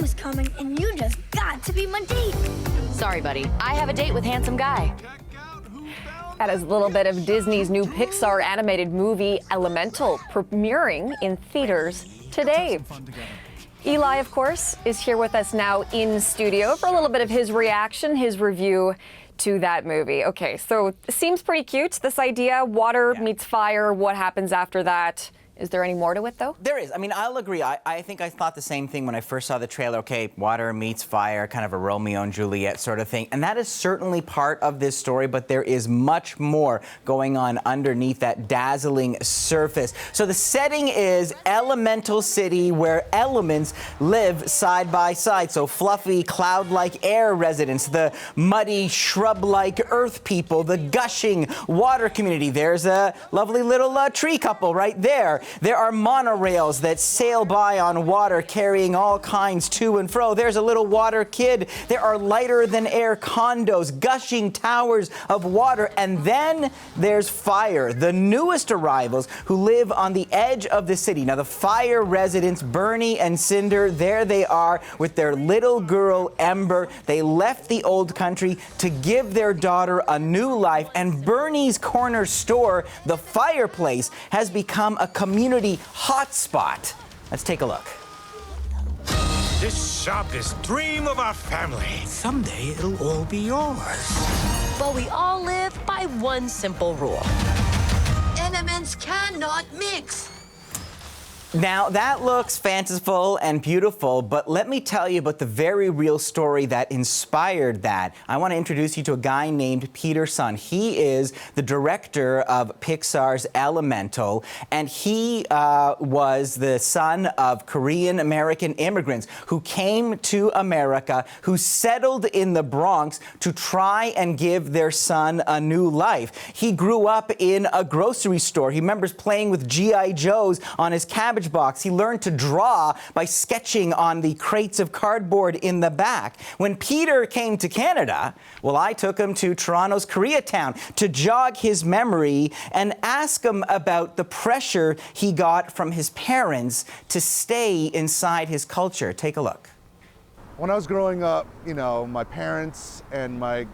was coming, and you just got to be my date. Sorry, buddy. I have a date with handsome guy. That is a little bit of Disney's new Pixar animated movie, Elemental, premiering in theaters today. Eli, of course, is here with us now in studio for a little bit of his reaction, his review to that movie. Okay, so it seems pretty cute, this idea, water meets fire, what happens after that? Is there any more to it, though? There is. I mean, I'll agree. I think I thought the same thing when I first saw the trailer. Okay, water meets fire, kind of a Romeo and Juliet sort of thing. And that is certainly part of this story, but there is much more going on underneath that dazzling surface. So the setting is Elemental City, where elements live side by side. So fluffy, cloud-like air residents, the muddy, shrub-like earth people, the gushing water community. There's a lovely little tree couple right there. There are monorails that sail by on water, carrying all kinds to and fro. There's a little water kid. There are lighter-than-air condos, gushing towers of water. And then there's fire, the newest arrivals who live on the edge of the city. Now, the fire residents, Bernie and Cinder, there they are with their little girl, Ember. They left the old country to give their daughter a new life. And Bernie's corner store, the fireplace, has become a community hotspot. Let's take a look. This shop is dream of our family. Someday it'll all be yours. But we all live by one simple rule. Elements cannot mix. Now, that looks fanciful and beautiful, but let me tell you about the very real story that inspired that. I want to introduce you to a guy named Peter Sohn. He is the director of Pixar's Elemental, and he was the son of Korean-American immigrants who came to America, who settled in the Bronx to try and give their son a new life. He grew up in a grocery store. He remembers playing with G.I. Joes on his cabbage box. He learned to draw by sketching on the crates of cardboard in the back. When Peter came to Canada, well, I took him to Toronto's Koreatown to jog his memory and ask him about the pressure he got from his parents to stay inside his culture. Take a look. When I was growing up, you know, my parents and my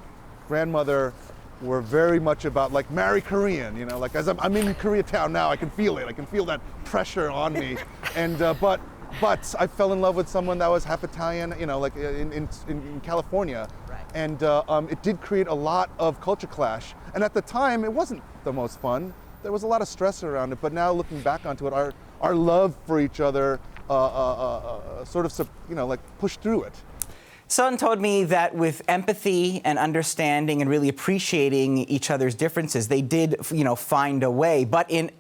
grandmother were very much about, like, marry Korean, you know, like, as I'm in Koreatown now, I can feel it. I can feel that pressure on me. And, but I fell in love with someone that was half Italian, you know, like in California. Right. And it did create a lot of culture clash. And at the time, it wasn't the most fun. There was a lot of stress around it. But now looking back onto it, our love for each other sort of, you know, like pushed through it. Sohn told me that with empathy and understanding and really appreciating each other's differences, they did, you know, find a way. But in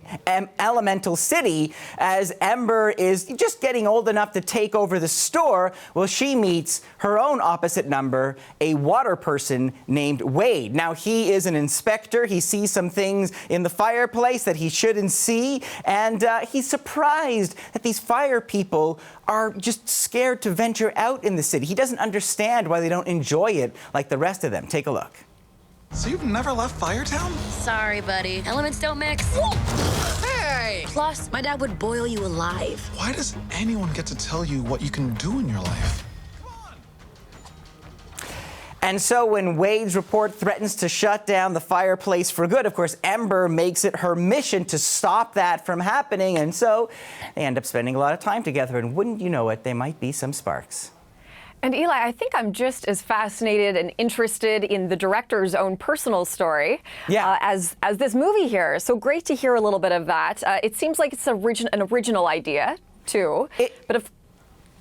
Elemental City, as Ember is just getting old enough to take over the store, well, she meets her own opposite number, a water person named Wade. Now, he is an inspector. He sees some things in the fireplace that he shouldn't see, and he's surprised that these fire people are just scared to venture out in the city. He doesn't understand why they don't enjoy it like the rest of them. Take a look. So you've never left Firetown? Sorry, buddy. Elements don't mix. Hey! Plus, my dad would boil you alive. Why does anyone get to tell you what you can do in your life? And so when Wade's report threatens to shut down the fireplace for good, of course, Ember makes it her mission to stop that from happening. And so they end up spending a lot of time together. And wouldn't you know it, there might be some sparks. And Eli, I think I'm just as fascinated and interested in the director's own personal story as this movie here. So great to hear a little bit of that. It seems like it's an original idea, too.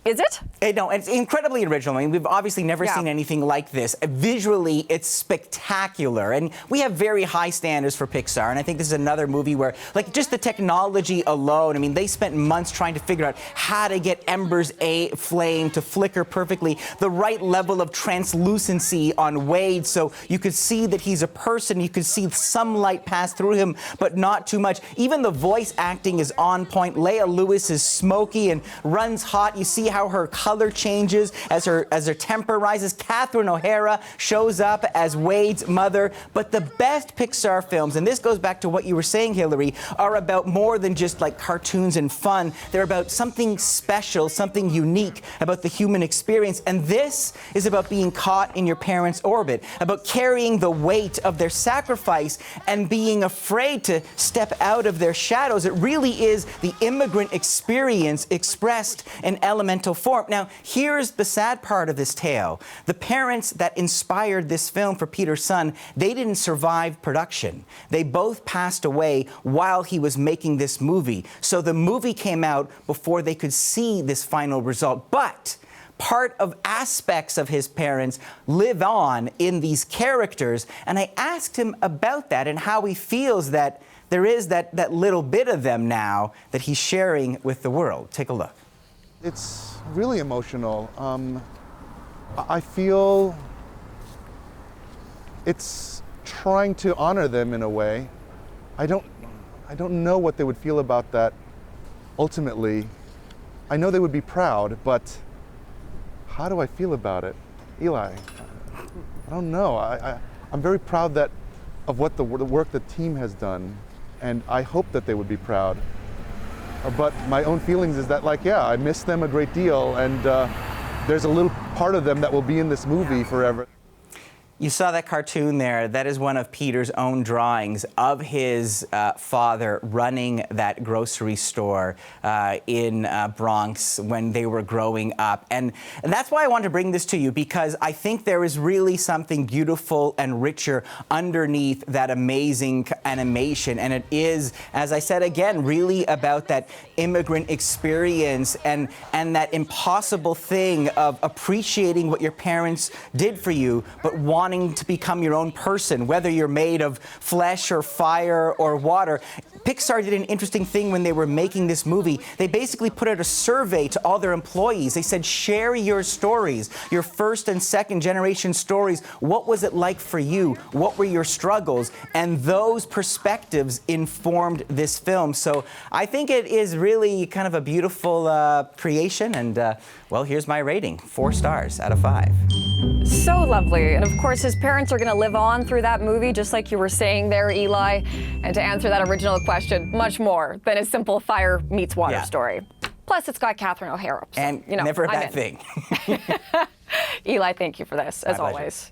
Is it? No, it's incredibly original. I mean, we've obviously never seen anything like this. Visually, it's spectacular. And we have very high standards for Pixar. And I think this is another movie where, like, just the technology alone, I mean, they spent months trying to figure out how to get Ember's flame to flicker perfectly, the right level of translucency on Wade so you could see that he's a person. You could see some light pass through him, but not too much. Even the voice acting is on point. Leia Lewis is smoky and runs hot. You see how her color changes as her temper rises. Catherine O'Hara shows up as Wade's mother. But the best Pixar films, and this goes back to what you were saying, Hillary, are about more than just like cartoons and fun. They're about something special, something unique about the human experience. And this is about being caught in your parents' orbit, about carrying the weight of their sacrifice and being afraid to step out of their shadows. It really is the immigrant experience expressed in elemental form. Now, here's the sad part of this tale. The parents that inspired this film for Peter's son, they didn't survive production. They both passed away while he was making this movie. So the movie came out before they could see this final result. But part of aspects of his parents live on in these characters. And I asked him about that and how he feels that there is that little bit of them now that he's sharing with the world. Take a look. It's really emotional. I feel it's trying to honor them in a way. I don't know what they would feel about that ultimately. I know they would be proud, but how do I feel about it? Eli, I don't know. I'm very proud of what the work the team has done, and I hope that they would be proud. But my own feelings is that, like, yeah, I miss them a great deal, and there's a little part of them that will be in this movie forever. You saw that cartoon there. That is one of Peter's own drawings of his father running that grocery store in Bronx when they were growing up. And that's why I wanted to bring this to you, because I think there is really something beautiful and richer underneath that amazing animation. And it is, as I said again, really about that immigrant experience and that impossible thing of appreciating what your parents did for you, but wanting to become your own person, whether you're made of flesh or fire or water. Pixar did an interesting thing when they were making this movie. They basically put out a survey to all their employees. They said, share your stories, your first and second generation stories. What was it like for you? What were your struggles? And those perspectives informed this film. So I think it is really kind of a beautiful creation. And well, here's my rating, 4 stars out of 5. So lovely. And of course, his parents are going to live on through that movie, just like you were saying there, Eli. And to answer that original question, much more than a simple fire meets water story. Plus, it's got Catherine O'Hara. So, and never a bad thing. Eli, thank you for this, as My pleasure. always.